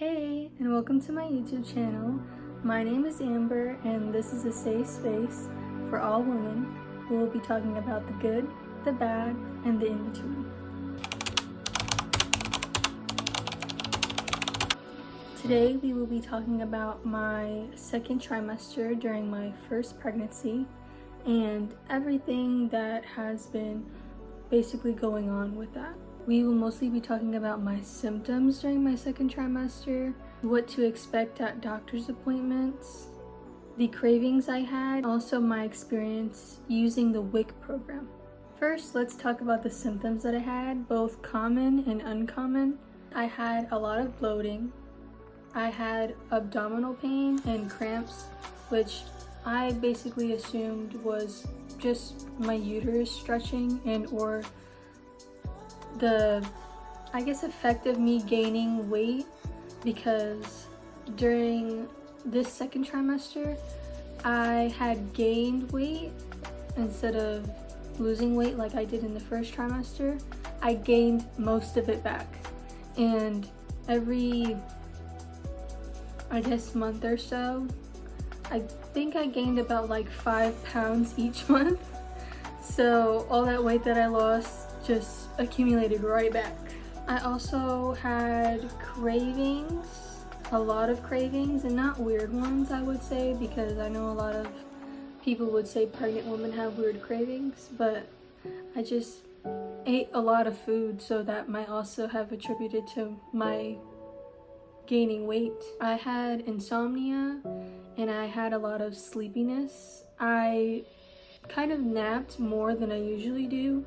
Hey, and welcome to my YouTube channel. My name is Amber, and this is a safe space for all women who will be talking about the good, the bad, and the in-between. Today we will be talking about my second trimester during my first pregnancy and everything that has been basically going on with that. We will mostly be talking about my symptoms during my second trimester, what to expect at doctor's appointments, the cravings I had, also my experience using the WIC program. First, let's talk about the symptoms that I had, both common and uncommon. I had a lot of bloating. I had abdominal pain and cramps, which I basically assumed was just my uterus stretching and or the effect of me gaining weight, because during this second trimester I had gained weight instead of losing weight like I did in the first trimester. I gained most of it back, and every month or so I think I gained about like 5 pounds each month. So all that weight that I lost just accumulated right back. I also had cravings, a lot of cravings, and not weird ones I would say, because I know a lot of people would say pregnant women have weird cravings, but I just ate a lot of food, so that might also have attributed to my gaining weight. I had insomnia and I had a lot of sleepiness. I kind of napped more than I usually do,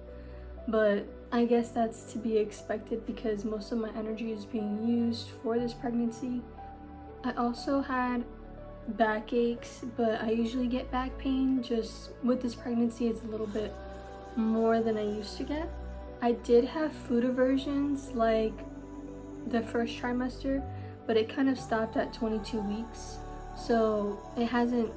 but I guess that's to be expected because most of my energy is being used for this pregnancy. I also had backaches, but I usually get back pain. Just with this pregnancy, it's a little bit more than I used to get. I did have food aversions like the first trimester, but it kind of stopped at 22 weeks, so it hasn't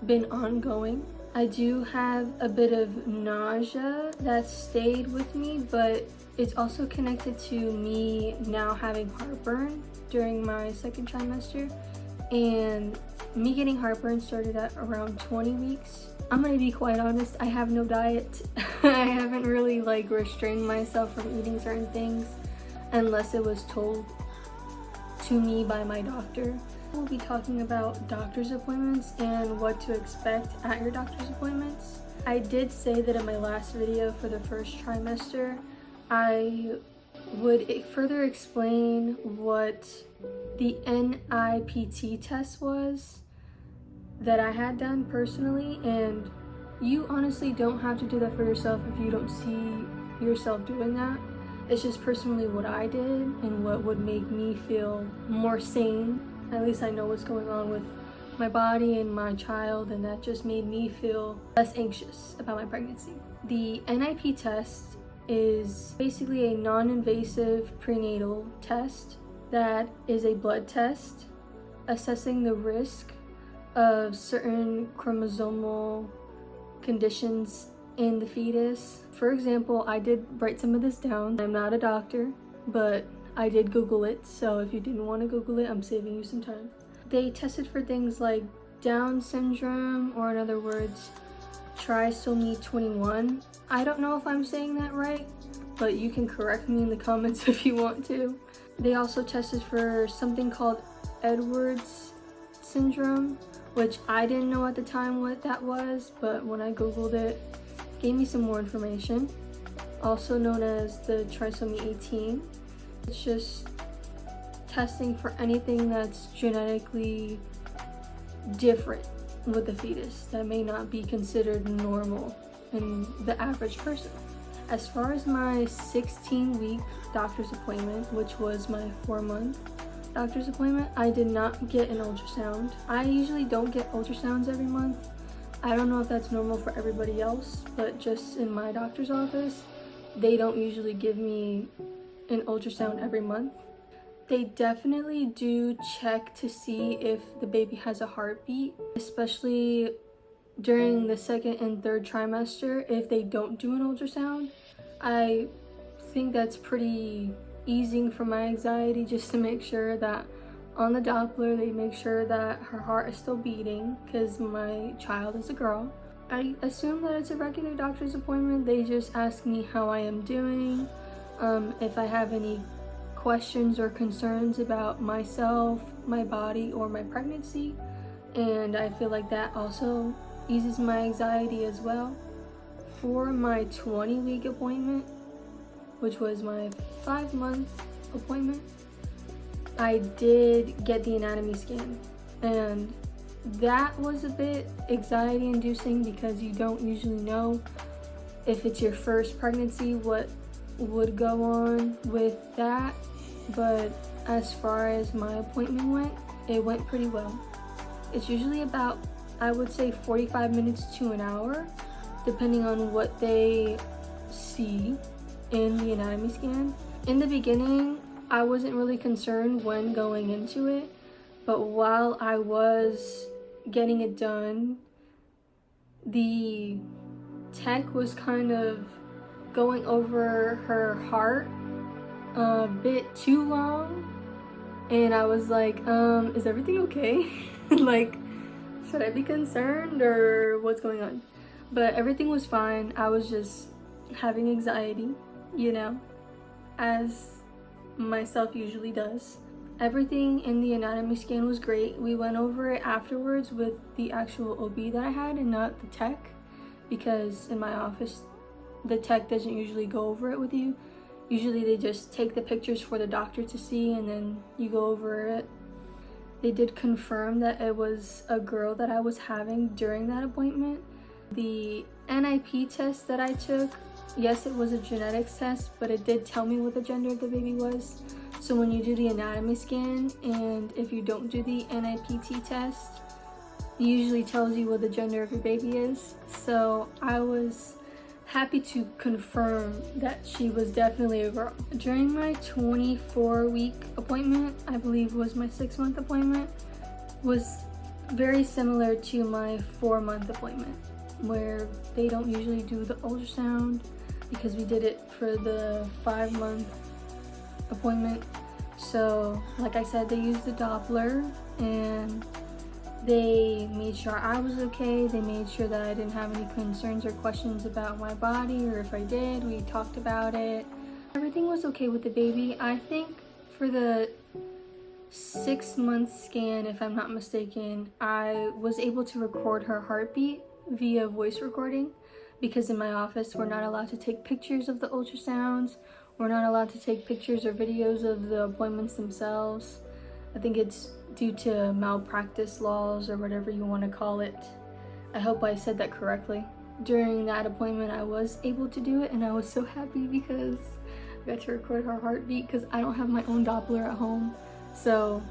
been ongoing. I do have a bit of nausea that stayed with me, but it's also connected to me now having heartburn during my second trimester, and me getting heartburn started at around 20 weeks. I'm gonna be quite honest, I have no diet. I haven't really restrained myself from eating certain things unless it was told to me by my doctor. We'll be talking about doctor's appointments and what to expect at your doctor's appointments. I did say that in my last video for the first trimester, I would further explain what the NIPT test was that I had done personally, and you honestly don't have to do that for yourself if you don't see yourself doing that. It's just personally what I did and what would make me feel more sane. At least I know what's going on with my body and my child, and that just made me feel less anxious about my pregnancy. The NIPT test is basically a non-invasive prenatal test that is a blood test assessing the risk of certain chromosomal conditions in the fetus. For example, I did write some of this down. I'm not a doctor, but I did Google it, so if you didn't want to Google it, I'm saving you some time. They tested for things like Down syndrome, or in other words, trisomy 21. I don't know if I'm saying that right, but you can correct me in the comments if you want to. They also tested for something called Edwards syndrome, which I didn't know at the time what that was, but when I Googled it, it gave me some more information. Also known as the trisomy 18. It's just testing for anything that's genetically different with the fetus that may not be considered normal in the average person. As far as my 16-week doctor's appointment, which was my 4-month doctor's appointment, I did not get an ultrasound. I usually don't get ultrasounds every month. I don't know if that's normal for everybody else, but just in my doctor's office, they don't usually give me an ultrasound every month. They definitely do check to see if the baby has a heartbeat, especially during the second and third trimester. If they don't do an ultrasound, I think that's pretty easing for my anxiety, just to make sure that On the Doppler, they make sure that her heart is still beating because my child is a girl. I assume that it's a regular doctor's appointment. They just ask me how I am doing, if I have any questions or concerns about myself, my body, or my pregnancy. And I feel like that also eases my anxiety as well. For my 20-week appointment, which was my 5-month appointment, I did get the anatomy scan, and that was a bit anxiety inducing because you don't usually know if it's your first pregnancy what would go on with that. But as far as my appointment went, it went pretty well. It's usually about, I would say, 45 minutes to an hour, depending on what they see in the anatomy scan. In the beginning, I wasn't really concerned when going into it, but while I was getting it done, the tech was kind of going over her heart a bit too long, and I was like, is everything okay? Like, should I be concerned or what's going on? But everything was fine. I was just having anxiety, you know, as myself usually does. Everything in the anatomy scan was great. We went over it afterwards with the actual OB that I had and not the tech, because in my office the tech doesn't usually go over it with you. Usually they just take the pictures for the doctor to see and then you go over it. They did confirm that it was a girl that I was having during that appointment. The NIP test that I took, yes, it was a genetics test, but it did tell me what the gender of the baby was. So when you do the anatomy scan, and if you don't do the NIPT test, it usually tells you what the gender of your baby is. So I was happy to confirm that she was definitely a girl. During my 24-week appointment, I believe was my 6-month appointment, was very similar to my 4-month appointment, where they don't usually do the ultrasound because we did it for the 5-month appointment. So like I said, they used the Doppler and they made sure I was okay. They made sure that I didn't have any concerns or questions about my body, or if I did, we talked about it. Everything was okay with the baby. I think for the 6-month scan, if I'm not mistaken, I was able to record her heartbeat via voice recording, because in my office we're not allowed to take pictures of the ultrasounds. We're not allowed to take pictures or videos of the appointments themselves. I think it's due to malpractice laws or whatever you want to call it. I hope I said that correctly. During that appointment, I was able to do it, and I was so happy because I got to record her heartbeat, because I don't have my own Doppler at home. So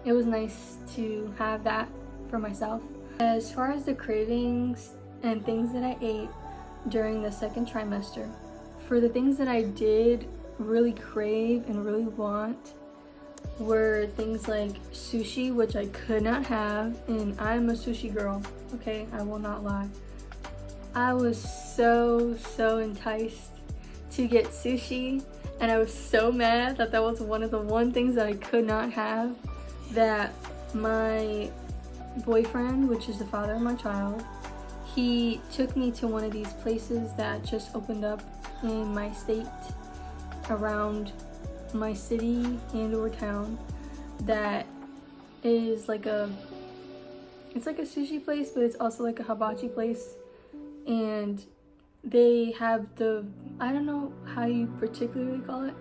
it was nice to have that for myself. As far as the cravings and things that I ate during the 2nd trimester, for the things that I did really crave and really want were things like sushi, which I could not have, and I'm a sushi girl, okay, I will not lie. I was so enticed to get sushi, and I was so mad that that was one of the things that I could not have, that my boyfriend, which is the father of my child, he took me to one of these places that just opened up in my state, around my city and or town, that is like it's like a sushi place, but it's also like a hibachi place. And they have I don't know how you particularly call it,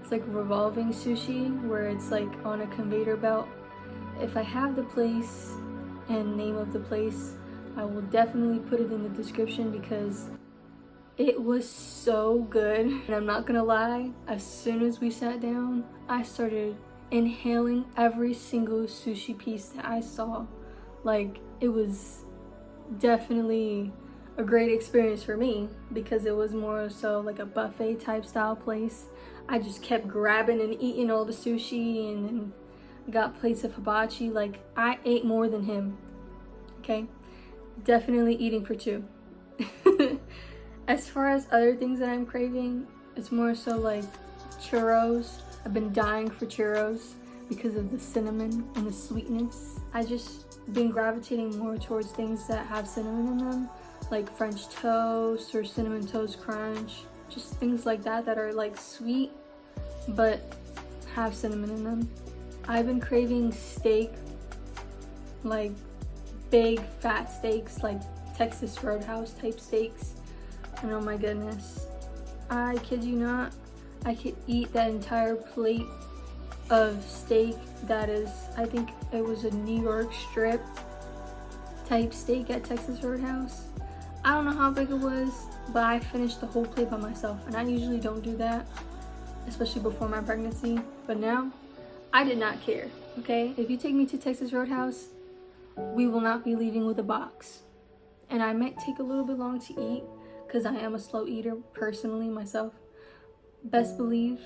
it's like revolving sushi, where it's like on a conveyor belt. If I have the place and name of the place, I will definitely put it in the description, because it was so good. And I'm not gonna lie, as soon as we sat down, I started inhaling every single sushi piece that I saw. Like, it was definitely a great experience for me, because it was more so like a buffet type style place. I just kept grabbing and eating all the sushi, and then got plates of hibachi. Like, I ate more than him, okay? Definitely eating for 2. As far as other things that I'm craving, it's more so like churros. I've been dying for churros, because of the cinnamon and the sweetness. I just been gravitating more towards things that have cinnamon in them, like French toast or cinnamon toast crunch, just things like that that are like sweet but have cinnamon in them. I've been craving steak, like big fat steaks, like Texas Roadhouse type steaks, and oh my goodness, I kid you not, I could eat that entire plate of steak that is, I think it was a New York strip type steak at Texas Roadhouse. I don't know how big it was, but I finished the whole plate by myself, and I usually don't do that, especially before my pregnancy. But now, I did not care, okay? If you take me to Texas Roadhouse, we will not be leaving with a box. And I might take a little bit long to eat, because I am a slow eater personally myself. Best believe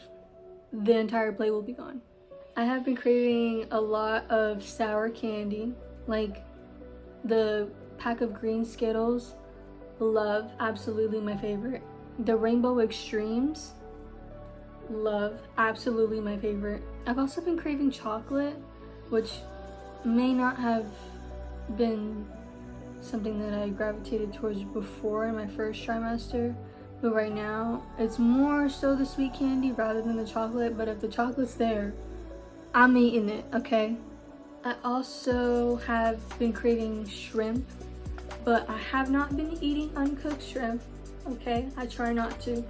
the entire plate will be gone. I have been craving a lot of sour candy, like the pack of green Skittles. Love, absolutely my favorite. The Rainbow Extremes, love, absolutely my favorite. I've also been craving chocolate, which may not have been something that I gravitated towards before in my first trimester, but right now it's more so the sweet candy rather than the chocolate. But if the chocolate's there, I'm eating it, okay? I also have been craving shrimp, but I have not been eating uncooked shrimp, okay? I try not to,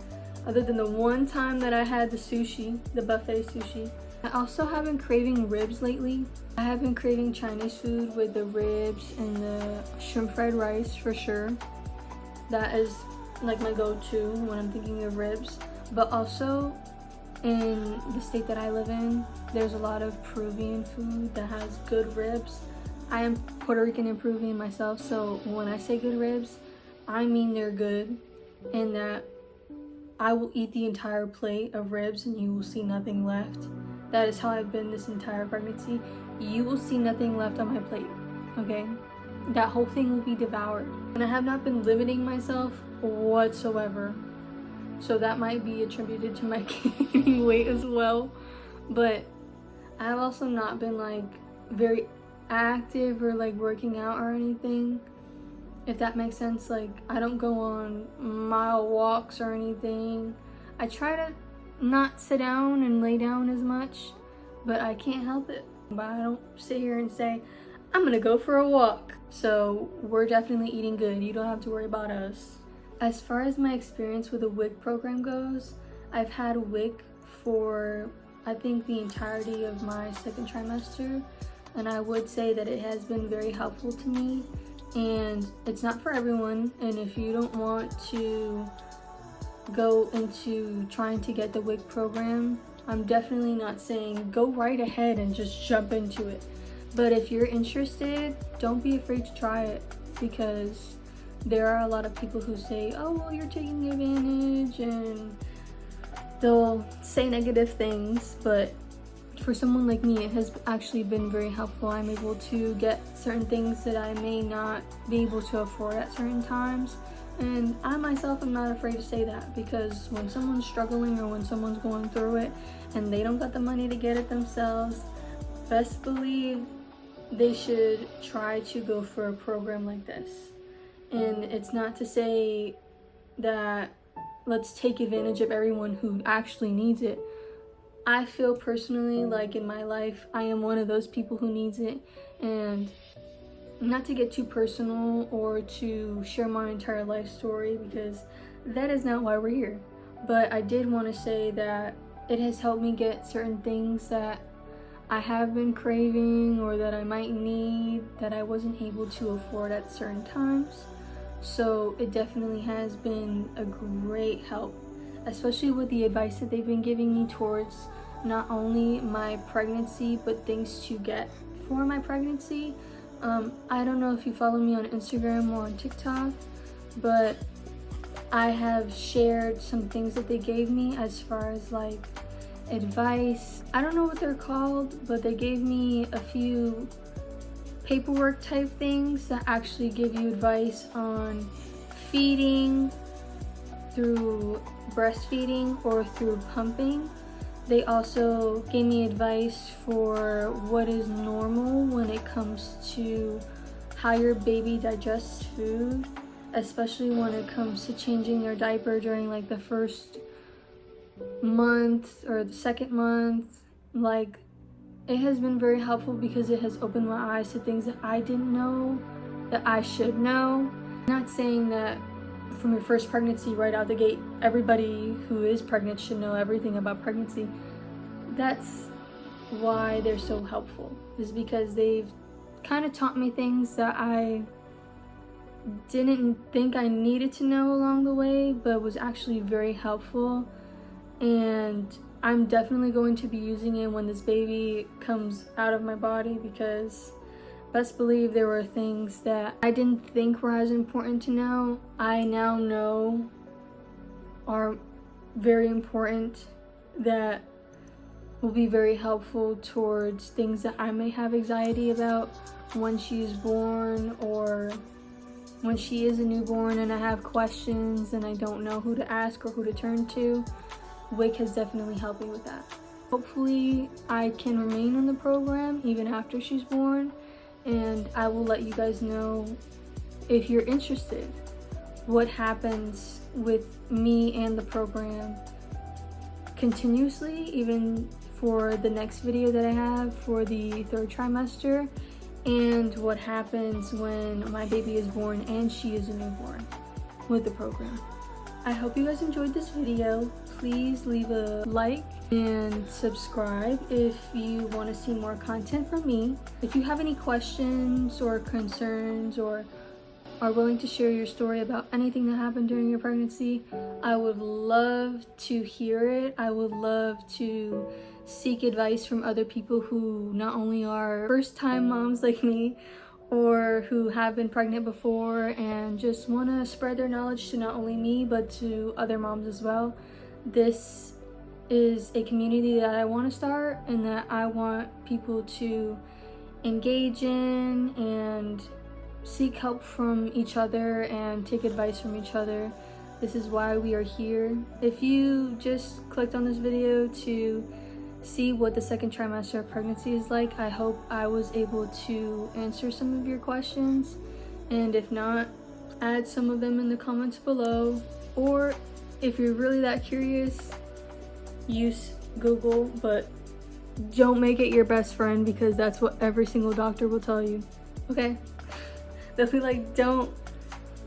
other than the one time that I had the sushi, the buffet sushi. I also have been craving ribs lately. I have been craving Chinese food with the ribs and the shrimp fried rice for sure. That is like my go-to when I'm thinking of ribs. But also in the state that I live in, there's a lot of Peruvian food that has good ribs. I am Puerto Rican and Peruvian myself, so when I say good ribs, I mean they're good, and that I will eat the entire plate of ribs and you will see nothing left. That is how I've been this entire pregnancy. You will see nothing left on my plate, okay? That whole thing will be devoured. And I have not been limiting myself whatsoever. So that might be attributed to my gaining weight as well. But I've also not been like very active or like working out or anything, if that makes sense. Like I don't go on mile walks or anything. I try to not sit down and lay down as much, but I can't help it. But I don't sit here and say I'm gonna go for a walk. So we're definitely eating good. You don't have to worry about us. As far as my experience with the WIC program goes, I've had WIC for I think the entirety of my second trimester, and I would say that it has been very helpful to me. And it's not for everyone, and if you don't want to go into trying to get the WIC program, I'm definitely not saying go right ahead and just jump into it. But if you're interested, don't be afraid to try it, because there are a lot of people who say, oh, well, you're taking advantage, and they'll say negative things. But for someone like me, it has actually been very helpful. I'm able to get certain things that I may not be able to afford at certain times. And I myself am not afraid to say that, because when someone's struggling or when someone's going through it and they don't got the money to get it themselves, best believe they should try to go for a program like this. And it's not to say that let's take advantage of everyone who actually needs it. I feel personally like in my life, I am one of those people who needs it. And not to get too personal or to share my entire life story, because that is not why we're here. But I did want to say that it has helped me get certain things that I have been craving or that I might need that I wasn't able to afford at certain times. So it definitely has been a great help, especially with the advice that they've been giving me towards not only my pregnancy, but things to get for my pregnancy. I don't know if you follow me on Instagram or on TikTok, but I have shared some things that they gave me as far as like advice. I don't know what they're called, but they gave me a few paperwork type things that actually give you advice on feeding through breastfeeding or through pumping. They also gave me advice for what is normal when it comes to how your baby digests food, especially when it comes to changing their diaper during like the first month or the second month. Like, it has been very helpful because it has opened my eyes to things that I didn't know that I should know. I'm not saying that from your first pregnancy right out the gate everybody who is pregnant should know everything about pregnancy. That's why they're so helpful, is because they've kind of taught me things that I didn't think I needed to know along the way, but was actually very helpful. And I'm definitely going to be using it when this baby comes out of my body, because best believe there were things that I didn't think were as important to know, I now know are very important, that will be very helpful towards things that I may have anxiety about when she is born, or when she is a newborn and I have questions and I don't know who to ask or who to turn to. WIC has definitely helped me with that. Hopefully I can remain in the program even after she's born, and I will let you guys know, if you're interested, what happens with me and the program continuously, even for the next video that I have for the 3rd trimester, and what happens when my baby is born and she is a newborn with the program. I hope you guys enjoyed this video. Please leave a like and subscribe if you want to see more content from me. If you have any questions or concerns, or are willing to share your story about anything that happened during your pregnancy, I would love to hear it. I would love to seek advice from other people who not only are first-time moms like me, or who have been pregnant before and just want to spread their knowledge to not only me but to other moms as well. This is a community that I want to start and that I want people to engage in and seek help from each other and take advice from each other. This is why we are here. If you just clicked on this video to see what the 2nd trimester of pregnancy is like, I hope I was able to answer some of your questions, and if not, add some of them in the comments below. Or if you're really that curious, use Google, but don't make it your best friend, because that's what every single doctor will tell you. Okay? They'll be like, don't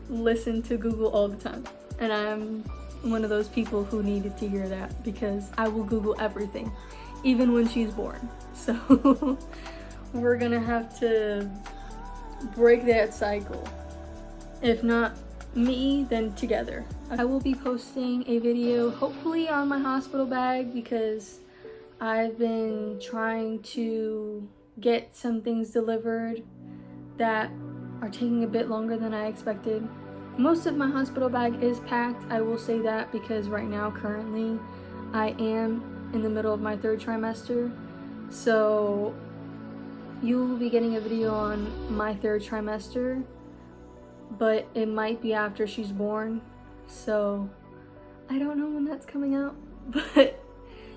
listen to Google all the time. And I'm one of those people who needed to hear that, because I will Google everything, even when she's born. So we're gonna have to break that cycle. If not me, then together. I will be posting a video hopefully on my hospital bag, because I've been trying to get some things delivered that are taking a bit longer than I expected. Most of my hospital bag is packed, I will say that, because right now currently I am in the middle of my 3rd trimester, so you will be getting a video on my 3rd trimester, but it might be after she's born, so I don't know when that's coming out, but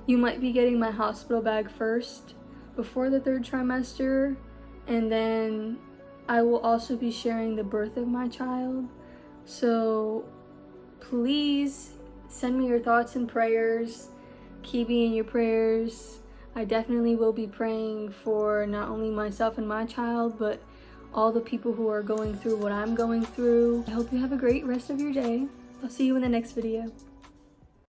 you might be getting my hospital bag first before the 3rd trimester, and then I will also be sharing the birth of my child. So please send me your thoughts and prayers. Keep me in your prayers. I definitely will be praying for not only myself and my child, but all the people who are going through what I'm going through. I hope you have a great rest of your day. I'll see you in the next video.